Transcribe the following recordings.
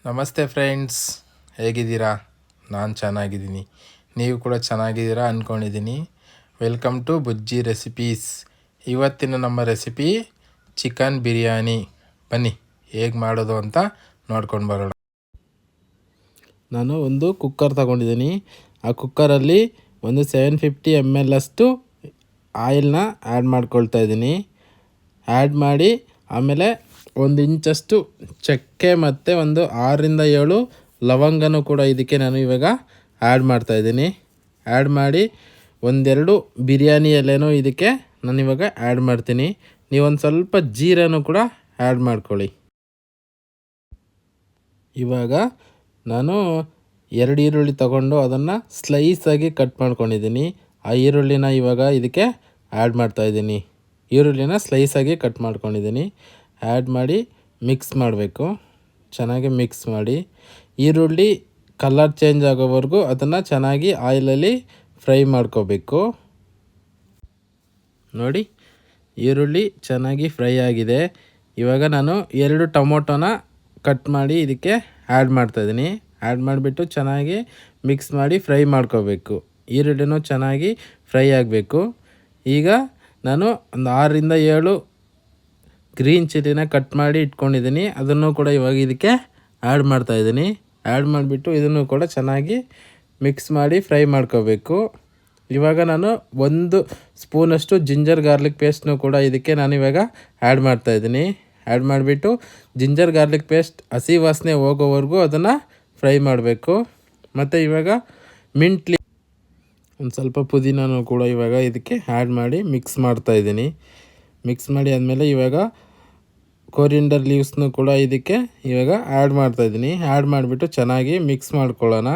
ನಮಸ್ತೆ ಫ್ರೆಂಡ್ಸ್, ಹೇಗಿದ್ದೀರಾ? ನಾನು ಚೆನ್ನಾಗಿದ್ದೀನಿ, ನೀವು ಕೂಡ ಚೆನ್ನಾಗಿದ್ದೀರಾ ಅಂದ್ಕೊಂಡಿದ್ದೀನಿ. Welcome to Bujji recipes. ಇವತ್ತಿನ ನಮ್ಮ ರೆಸಿಪಿ ಚಿಕನ್ ಬಿರಿಯಾನಿ. ಬನ್ನಿ ಹೇಗೆ ಮಾಡೋದು ಅಂತ ನೋಡ್ಕೊಂಡು ಬರೋಣ. ನಾನು ಒಂದು ಕುಕ್ಕರ್ ತಗೊಂಡಿದ್ದೀನಿ. ಆ ಕುಕ್ಕರಲ್ಲಿ ಒಂದು 750 ml ಅಷ್ಟು ಆಯಿಲ್ನ ಆ್ಯಡ್ ಮಾಡ್ಕೊಳ್ತಾ ಇದ್ದೀನಿ. ಆ್ಯಡ್ ಮಾಡಿ ಆಮೇಲೆ 1 ಇಂಚಷ್ಟು ಚಕ್ಕೆ ಮತ್ತು ಒಂದು 6-7 ಲವಂಗನೂ ಕೂಡ ಇದಕ್ಕೆ ನಾನು ಇವಾಗ ಆ್ಯಡ್ ಮಾಡ್ತಾಯಿದ್ದೀನಿ. ಆ್ಯಡ್ ಮಾಡಿ ಒಂದೆರಡು ಬಿರಿಯಾನಿ ಎಲೆನೂ ಇದಕ್ಕೆ ನಾನು ಇವಾಗ ಆ್ಯಡ್ ಮಾಡ್ತೀನಿ. ನೀವೊಂದು ಸ್ವಲ್ಪ ಜೀರನೂ ಕೂಡ ಆ್ಯಡ್ ಮಾಡ್ಕೊಳ್ಳಿ. ಇವಾಗ ನಾನು 2 ಈರುಳ್ಳಿ ತಗೊಂಡು ಅದನ್ನು ಸ್ಲೈಸಾಗಿ ಕಟ್ ಮಾಡ್ಕೊಂಡಿದ್ದೀನಿ. ಆ ಈರುಳ್ಳಿನ ಇವಾಗ ಇದಕ್ಕೆ ಆ್ಯಡ್ ಮಾಡ್ತಾಯಿದ್ದೀನಿ. ಈರುಳ್ಳಿನ ಸ್ಲೈಸಾಗಿ ಕಟ್ ಮಾಡ್ಕೊಂಡಿದ್ದೀನಿ. ಆ್ಯಡ್ ಮಾಡಿ ಮಿಕ್ಸ್ ಮಾಡಬೇಕು. ಚೆನ್ನಾಗಿ ಮಿಕ್ಸ್ ಮಾಡಿ ಈರುಳ್ಳಿ ಕಲರ್ ಚೇಂಜ್ ಆಗೋವರೆಗೂ ಅದನ್ನು ಚೆನ್ನಾಗಿ ಆಯಿಲಲ್ಲಿ ಫ್ರೈ ಮಾಡ್ಕೋಬೇಕು. ನೋಡಿ, ಈರುಳ್ಳಿ ಚೆನ್ನಾಗಿ ಫ್ರೈ ಆಗಿದೆ. ಇವಾಗ ನಾನು 2 ಟೊಮೊಟೊನ ಕಟ್ ಮಾಡಿ ಇದಕ್ಕೆ ಆ್ಯಡ್ ಮಾಡ್ತಾಯಿದ್ದೀನಿ. ಆ್ಯಡ್ ಮಾಡಿಬಿಟ್ಟು ಚೆನ್ನಾಗಿ ಮಿಕ್ಸ್ ಮಾಡಿ ಫ್ರೈ ಮಾಡ್ಕೋಬೇಕು. ಈರುಳ್ಳಿನೂ ಚೆನ್ನಾಗಿ ಫ್ರೈ ಆಗಬೇಕು. ಈಗ ನಾನು ಒಂದು 6-7 ಗ್ರೀನ್ ಚಿಲ್ಲಿನ ಕಟ್ ಮಾಡಿ ಇಟ್ಕೊಂಡಿದ್ದೀನಿ. ಅದನ್ನು ಕೂಡ ಇವಾಗ ಇದಕ್ಕೆ ಆ್ಯಡ್ ಮಾಡ್ತಾಯಿದ್ದೀನಿ. ಆ್ಯಡ್ ಮಾಡಿಬಿಟ್ಟು ಇದನ್ನು ಕೂಡ ಚೆನ್ನಾಗಿ ಮಿಕ್ಸ್ ಮಾಡಿ ಫ್ರೈ ಮಾಡ್ಕೋಬೇಕು. ಇವಾಗ ನಾನು 1 ಸ್ಪೂನಷ್ಟು ಜಿಂಜರ್ ಗಾರ್ಲಿಕ್ ಪೇಸ್ಟ್ನೂ ಕೂಡ ಇದಕ್ಕೆ ನಾನು ಇವಾಗ ಆ್ಯಡ್ ಮಾಡ್ತಾಯಿದ್ದೀನಿ. ಆ್ಯಡ್ ಮಾಡಿಬಿಟ್ಟು ಜಿಂಜರ್ ಗಾರ್ಲಿಕ್ ಪೇಸ್ಟ್ ಹಸಿ ವಾಸನೆ ಹೋಗೋವರೆಗೂ ಅದನ್ನು ಫ್ರೈ ಮಾಡಬೇಕು. ಮತ್ತು ಇವಾಗ ಮಿಂಟ್ಲಿ ಒಂದು ಸ್ವಲ್ಪ ಪುದೀನೂ ಕೂಡ ಇವಾಗ ಇದಕ್ಕೆ ಆ್ಯಡ್ ಮಾಡಿ ಮಿಕ್ಸ್ ಮಾಡ್ತಾಯಿದ್ದೀನಿ. ಮಿಕ್ಸ್ ಮಾಡಿ ಆದಮೇಲೆ ಇವಾಗ ಕೊರಿಯಂಡರ್ ಲೀವ್ಸ್ನೂ ಕೂಡ ಇದಕ್ಕೆ ಇವಾಗ ಆ್ಯಡ್ ಮಾಡ್ತಾಯಿದ್ದೀನಿ. ಆ್ಯಡ್ ಮಾಡಿಬಿಟ್ಟು ಚೆನ್ನಾಗಿ ಮಿಕ್ಸ್ ಮಾಡ್ಕೊಳ್ಳೋಣ.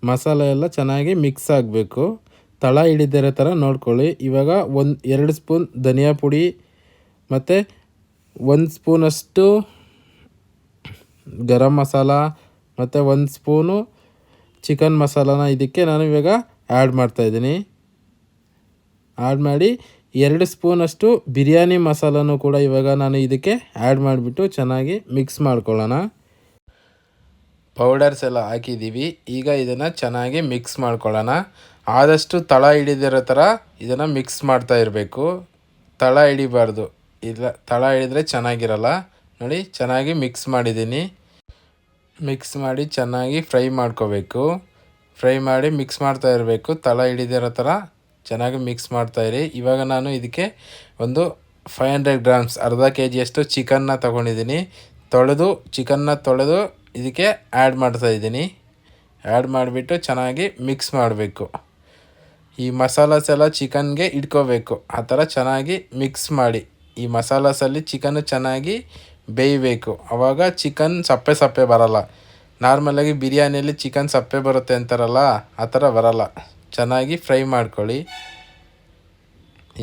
ಮಸಾಲೆ ಎಲ್ಲ ಚೆನ್ನಾಗಿ ಮಿಕ್ಸ್ ಆಗಬೇಕು. ತಳ ಹಿಡಿದಿರೋ ಥರ ನೋಡ್ಕೊಳ್ಳಿ. ಇವಾಗ 2 ಸ್ಪೂನ್ ಧನಿಯಾ ಪುಡಿ ಮತ್ತು 1 ಸ್ಪೂನಷ್ಟು ಗರಂ ಮಸಾಲ ಮತ್ತು 1 ಸ್ಪೂನು ಚಿಕನ್ ಮಸಾಲಾನ ಇದಕ್ಕೆ ನಾನು ಇವಾಗ ಆ್ಯಡ್ ಮಾಡ್ತಾಯಿದ್ದೀನಿ. ಆ್ಯಡ್ ಮಾಡಿ 2 ಸ್ಪೂನಷ್ಟು ಬಿರಿಯಾನಿ ಮಸಾಲನೂ ಕೂಡ ಇವಾಗ ನಾನು ಇದಕ್ಕೆ ಆ್ಯಡ್ ಮಾಡಿಬಿಟ್ಟು ಚೆನ್ನಾಗಿ ಮಿಕ್ಸ್ ಮಾಡ್ಕೊಳ್ಳೋಣ. ಪೌಡರ್ಸ್ ಎಲ್ಲ ಹಾಕಿದ್ದೀವಿ. ಈಗ ಇದನ್ನು ಚೆನ್ನಾಗಿ ಮಿಕ್ಸ್ ಮಾಡ್ಕೊಳ್ಳೋಣ. ಆದಷ್ಟು ತಳ ಹಿಡಿದಿರೋ ಥರ ಇದನ್ನು ಮಿಕ್ಸ್ ಮಾಡ್ತಾ ಇರಬೇಕು. ತಳ ಹಿಡಿಬಾರ್ದು, ಇಲ್ಲ ತಳ ಹಿಡಿದ್ರೆ ಚೆನ್ನಾಗಿರಲ್ಲ. ನೋಡಿ, ಚೆನ್ನಾಗಿ ಮಿಕ್ಸ್ ಮಾಡಿದ್ದೀನಿ. ಮಿಕ್ಸ್ ಮಾಡಿ ಚೆನ್ನಾಗಿ ಫ್ರೈ ಮಾಡ್ಕೋಬೇಕು. ಫ್ರೈ ಮಾಡಿ ಮಿಕ್ಸ್ ಮಾಡ್ತಾ ಇರಬೇಕು. ತಳ ಹಿಡಿದಿರೋ ಥರ ಚೆನ್ನಾಗಿ ಮಿಕ್ಸ್ ಮಾಡ್ತಾಯಿರಿ. ಇವಾಗ ನಾನು ಇದಕ್ಕೆ ಒಂದು 500 ಗ್ರಾಮ್ಸ್ ಅರ್ಧ kg ಚಿಕನ್ನ ತೊಗೊಂಡಿದ್ದೀನಿ. ಚಿಕನ್ನ ತೊಳೆದು ಇದಕ್ಕೆ ಆ್ಯಡ್ ಮಾಡ್ತಾಯಿದ್ದೀನಿ. ಆ್ಯಡ್ ಮಾಡಿಬಿಟ್ಟು ಚೆನ್ನಾಗಿ ಮಿಕ್ಸ್ ಮಾಡಬೇಕು. ಈ ಮಸಾಲಾಸ್ ಎಲ್ಲ ಚಿಕನ್ಗೆ ಇಟ್ಕೋಬೇಕು. ಆ ಥರ ಚೆನ್ನಾಗಿ ಮಿಕ್ಸ್ ಮಾಡಿ. ಈ ಮಸಾಲಾಸಲ್ಲಿ ಚಿಕನ್ನು ಚೆನ್ನಾಗಿ ಬೇಯಬೇಕು. ಆವಾಗ ಚಿಕನ್ ಸಪ್ಪೆ ಸಪ್ಪೆ ಬರಲ್ಲ. ನಾರ್ಮಲಾಗಿ ಬಿರಿಯಾನಿಯಲ್ಲಿ ಚಿಕನ್ ಸಪ್ಪೆ ಬರುತ್ತೆ ಅಂತಾರಲ್ಲ, ಆ ಥರ ಬರಲ್ಲ. ಚೆನ್ನಾಗಿ ಫ್ರೈ ಮಾಡ್ಕೊಳ್ಳಿ.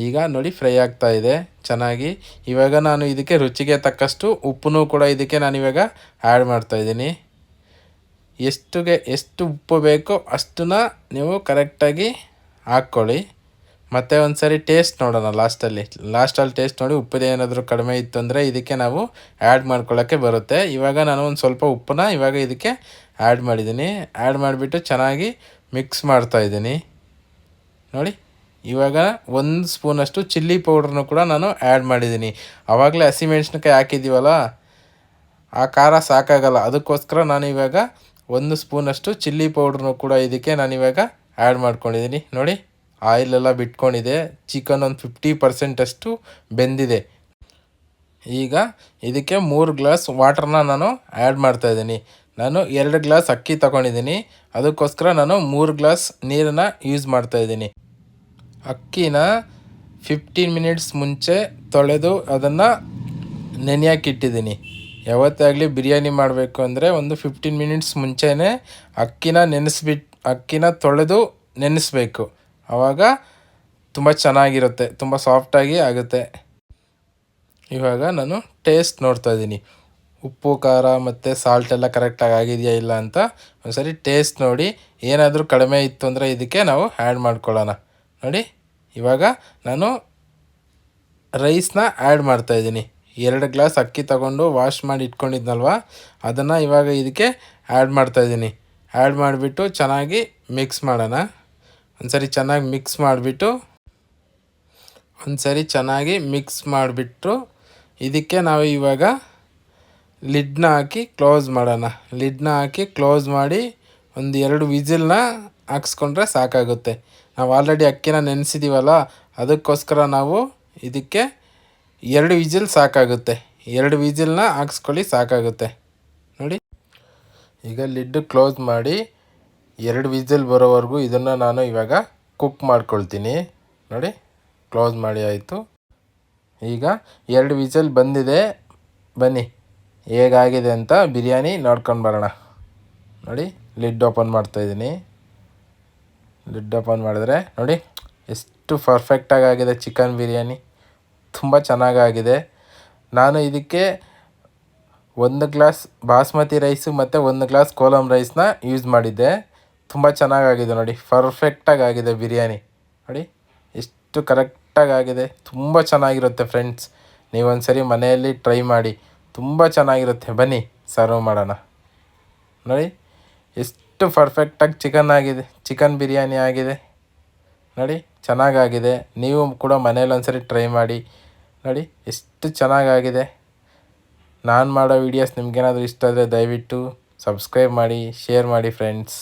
ಈಗ ನೋಡಿ, ಫ್ರೈ ಆಗ್ತಾ ಇದೆ ಚೆನ್ನಾಗಿ. ಇವಾಗ ನಾನು ಇದಕ್ಕೆ ರುಚಿಗೆ ತಕ್ಕಷ್ಟು ಉಪ್ಪನ್ನು ಕೂಡ ಇದಕ್ಕೆ ನಾನು ಇವಾಗ ಆ್ಯಡ್ ಮಾಡ್ತಾಯಿದ್ದೀನಿ. ಎಷ್ಟು ಉಪ್ಪು ಬೇಕೋ ಅಷ್ಟನ್ನ ನೀವು ಕರೆಕ್ಟಾಗಿ ಹಾಕ್ಕೊಳ್ಳಿ. ಮತ್ತು ಒಂದು ಸರಿ ಟೇಸ್ಟ್ ನೋಡೋಣ ಲಾಸ್ಟಲ್ಲಿ ಟೇಸ್ಟ್ ನೋಡಿ. ಉಪ್ಪು ಏನಾದರೂ ಕಡಿಮೆ ಇತ್ತು ಅಂದರೆ ಇದಕ್ಕೆ ನಾವು ಆ್ಯಡ್ ಮಾಡ್ಕೊಳ್ಳೋಕ್ಕೆ ಬರುತ್ತೆ. ಇವಾಗ ನಾನು ಒಂದು ಸ್ವಲ್ಪ ಉಪ್ಪನ್ನ ಇವಾಗ ಇದಕ್ಕೆ ಆ್ಯಡ್ ಮಾಡಿದ್ದೀನಿ. ಆ್ಯಡ್ ಮಾಡಿಬಿಟ್ಟು ಚೆನ್ನಾಗಿ ಮಿಕ್ಸ್ ಮಾಡ್ತಾಯಿದ್ದೀನಿ. ನೋಡಿ, ಇವಾಗ 1 ಸ್ಪೂನಷ್ಟು ಚಿಲ್ಲಿ ಪೌಡ್ರನ್ನು ಕೂಡ ನಾನು ಆ್ಯಡ್ ಮಾಡಿದ್ದೀನಿ. ಆವಾಗಲೇ ಹಸಿಮೆಣ್ಸಿನ್ಕಾಯಿ ಹಾಕಿದ್ದೀವಲ್ಲ, ಆ ಖಾರ ಸಾಕಾಗಲ್ಲ. ಅದಕ್ಕೋಸ್ಕರ ನಾನು ಇವಾಗ 1 ಸ್ಪೂನಷ್ಟು ಚಿಲ್ಲಿ ಪೌಡ್ರನ್ನು ಕೂಡ ಇದಕ್ಕೆ ನಾನಿವಾಗ ಆ್ಯಡ್ ಮಾಡ್ಕೊಂಡಿದ್ದೀನಿ. ನೋಡಿ, ಆಯಿಲೆಲ್ಲ ಬಿಟ್ಕೊಂಡಿದೆ. ಚಿಕನ್ ಒಂದು 50% ಅಷ್ಟು ಬೆಂದಿದೆ. ಈಗ ಇದಕ್ಕೆ 3 ಗ್ಲಾಸ್ ವಾಟರ್ನ ನಾನು ಆ್ಯಡ್ ಮಾಡ್ತಾಯಿದ್ದೀನಿ. ನಾನು 2 ಗ್ಲಾಸ್ ಅಕ್ಕಿ ತಗೊಂಡಿದ್ದೀನಿ. ಅದಕ್ಕೋಸ್ಕರ ನಾನು 3 ಗ್ಲಾಸ್ ನೀರನ್ನು ಯೂಸ್ ಮಾಡ್ತಾಯಿದ್ದೀನಿ. ಅಕ್ಕಿನ 15 ಮಿನಿಟ್ಸ್ ಮುಂಚೆ ತೊಳೆದು ಅದನ್ನು ನೆನೆಯೋಕ್ಕಿಟ್ಟಿದ್ದೀನಿ. ಯಾವತ್ತೇ ಆಗಲಿ ಬಿರಿಯಾನಿ ಮಾಡಬೇಕು ಅಂದರೆ ಒಂದು 15 ಮಿನಿಟ್ಸ್ ಮುಂಚೆನೇ ಅಕ್ಕಿನ ತೊಳೆದು ನೆನೆಸ್ಬೇಕು. ಆವಾಗ ತುಂಬ ಚೆನ್ನಾಗಿರುತ್ತೆ, ತುಂಬ ಸಾಫ್ಟಾಗಿ ಆಗುತ್ತೆ. ಇವಾಗ ನಾನು ಟೇಸ್ಟ್ ನೋಡ್ತಾಯಿದ್ದೀನಿ. ಉಪ್ಪು ಖಾರ ಮತ್ತು ಸಾಲ್ಟ್ ಎಲ್ಲ ಕರೆಕ್ಟಾಗಿ ಆಗಿದೆಯಾ ಇಲ್ಲ ಅಂತ ಒಂದ್ಸರಿ ಟೇಸ್ಟ್ ನೋಡಿ. ಏನಾದರೂ ಕಡಿಮೆ ಇತ್ತು ಅಂದರೆ ಇದಕ್ಕೆ ನಾವು ಆ್ಯಡ್ ಮಾಡ್ಕೊಳ್ಳೋಣ. ನೋಡಿ, ಇವಾಗ ನಾನು ರೈಸ್ನ ಆ್ಯಡ್ ಮಾಡ್ತಾಯಿದ್ದೀನಿ. 2 ಗ್ಲಾಸ್ ಅಕ್ಕಿ ತಗೊಂಡು ವಾಶ್ ಮಾಡಿ ಇಟ್ಕೊಂಡಿದ್ನಲ್ವ ಅದನ್ನು ಇವಾಗ ಇದಕ್ಕೆ ಆ್ಯಡ್ ಮಾಡ್ತಾಯಿದ್ದೀನಿ. ಆ್ಯಡ್ ಮಾಡಿಬಿಟ್ಟು ಚೆನ್ನಾಗಿ ಮಿಕ್ಸ್ ಮಾಡೋಣ. ಒಂದ್ಸರಿ ಚೆನ್ನಾಗಿ ಮಿಕ್ಸ್ ಮಾಡಿಬಿಟ್ಟು ಇದಕ್ಕೆ ನಾವು ಇವಾಗ ಲಿಡ್ನ ಹಾಕಿ ಕ್ಲೋಸ್ ಮಾಡೋಣ. ಲಿಡ್ನ ಹಾಕಿ ಕ್ಲೋಸ್ ಮಾಡಿ ಒಂದು 2 ವಿಸಿಲ್ನ ಹಾಕ್ಸ್ಕೊಂಡ್ರೆ ಸಾಕಾಗುತ್ತೆ. ನಾವು ಆಲ್ರೆಡಿ ಅಕ್ಕಿನ ನೆನೆಸಿದ್ದೀವಲ್ಲ, ಅದಕ್ಕೋಸ್ಕರ ನಾವು ಇದಕ್ಕೆ 2 ವಿಸಿಲ್ ಸಾಕಾಗುತ್ತೆ. 2 ವಿಸಿಲ್ನ ಹಾಕ್ಸ್ಕೊಳ್ಳಿ ಸಾಕಾಗುತ್ತೆ. ನೋಡಿ, ಈಗ ಲಿಡ್ ಕ್ಲೋಸ್ ಮಾಡಿ 2 ವಿಸಿಲ್ ಬರೋವರೆಗೂ ಇದನ್ನು ನಾನು ಇವಾಗ ಕುಕ್ ಮಾಡ್ಕೊಳ್ತೀನಿ. ನೋಡಿ, ಕ್ಲೋಸ್ ಮಾಡಿ ಆಯಿತು. ಈಗ 2 ವಿಸಿಲ್ ಬಂದಿದೆ. ಬನ್ನಿ ಹೇಗಾಗಿದೆ ಅಂತ ಬಿರಿಯಾನಿ ನೋಡ್ಕೊಂಡು ಬರೋಣ. ನೋಡಿ, ಲಿಡ್ ಓಪನ್ ಮಾಡ್ತಾಯಿದ್ದೀನಿ. ಲಿಡ್ ಓಪನ್ ಮಾಡಿದ್ರೆ ನೋಡಿ ಎಷ್ಟು ಪರ್ಫೆಕ್ಟಾಗಿ ಆಗಿದೆ ಚಿಕನ್ ಬಿರಿಯಾನಿ. ತುಂಬ ಚೆನ್ನಾಗಾಗಿದೆ. ನಾನು ಇದಕ್ಕೆ 1 ಗ್ಲಾಸ್ ಬಾಸ್ಮತಿ ರೈಸು ಮತ್ತು 1 ಗ್ಲಾಸ್ ಕೋಲಮ್ ರೈಸ್ನ ಯೂಸ್ ಮಾಡಿದ್ದೆ. ತುಂಬ ಚೆನ್ನಾಗಾಗಿದೆ ನೋಡಿ, ಪರ್ಫೆಕ್ಟಾಗಿ ಆಗಿದೆ ಬಿರಿಯಾನಿ. ನೋಡಿ ಎಷ್ಟು ಕರೆಕ್ಟಾಗಿ ಆಗಿದೆ. ತುಂಬ ಚೆನ್ನಾಗಿರುತ್ತೆ ಫ್ರೆಂಡ್ಸ್. ನೀವೊಂದ್ಸರಿ ಮನೆಯಲ್ಲಿ ಟ್ರೈ ಮಾಡಿ, ತುಂಬ ಚೆನ್ನಾಗಿರುತ್ತೆ. ಬನ್ನಿ ಸರ್ವ್ ಮಾಡೋಣ. ನೋಡಿ ಎಷ್ಟು ಪರ್ಫೆಕ್ಟಾಗಿ ಚಿಕನ್ ಬಿರಿಯಾನಿ ಆಗಿದೆ. ನೋಡಿ ಚೆನ್ನಾಗಾಗಿದೆ. ನೀವು ಕೂಡ ಮನೇಲಿ ಒಂದ್ಸರಿ ಟ್ರೈ ಮಾಡಿ. ನೋಡಿ ಎಷ್ಟು ಚೆನ್ನಾಗಾಗಿದೆ. ನಾನು ಮಾಡೋ ವೀಡಿಯೋಸ್ ನಿಮಗೇನಾದರೂ ಇಷ್ಟ ಆದರೆ ದಯವಿಟ್ಟು ಸಬ್ಸ್ಕ್ರೈಬ್ ಮಾಡಿ, ಶೇರ್ ಮಾಡಿ ಫ್ರೆಂಡ್ಸ್.